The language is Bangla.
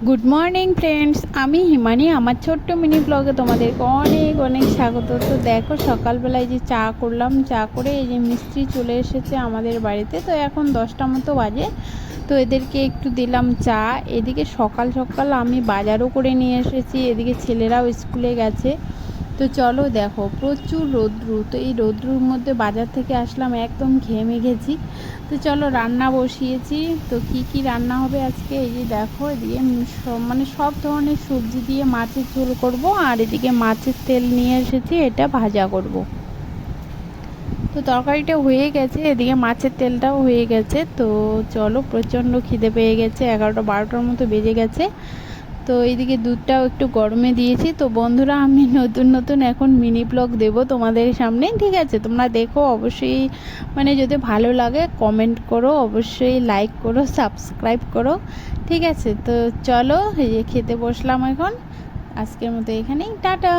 গুড মর্নিং ফ্রেন্ডস, আমি হিমানি। আমার ছোট্ট মিনি ব্লগে তোমাদেরকে অনেক অনেক স্বাগত। তো দেখো, সকালবেলায় যে চা করলাম, চা করে এই যে মিস্ত্রি চলে এসেছে আমাদের বাড়িতে। তো এখন 10টা মতো বাজে। তো এদেরকে একটু দিলাম চা। এদিকে সকাল সকাল আমি বাজারও করে নিয়ে এসেছি, এদিকে ছেলেরাও স্কুলে গেছে। তো চলো, দেখো প্রচুর রৌদ্রু। তো এই রৌদ্রুর মধ্যে বাজার থেকে আসলাম, একদম ঘেমে গেছি। তো চলো, রান্না বসিয়েছি। তো কি কি রান্না হবে আজকে, এই যে দেখো, এদিকে সব ধরনের সবজি দিয়ে মাছের ঝোল করব, আর এদিকে মাছের তেল নিয়ে এসেছি, এটা ভাজা করব। তো তরকারিটা হয়ে গেছে, এদিকে মাছের তেলটাও হয়ে গেছে। তো চলো, প্রচণ্ড খিদে পেয়ে গেছে, 11টা 12টার মতো বেজে গেছে। তো এইদিকে দুধটাও একটু গরমে দিয়েছি। তো বন্ধুরা, আমি নতুন নতুন এখন মিনি ব্লগ দেবো তোমাদের সামনে, ঠিক আছে? তোমরা দেখো অবশ্যই, মানে যদি ভালো লাগে কমেন্ট করো, অবশ্যই লাইক করো, সাবস্ক্রাইব করো, ঠিক আছে? তো চলো, এই যে খেতে বসলাম এখন। আজকের মতো এখানেই, টাটা।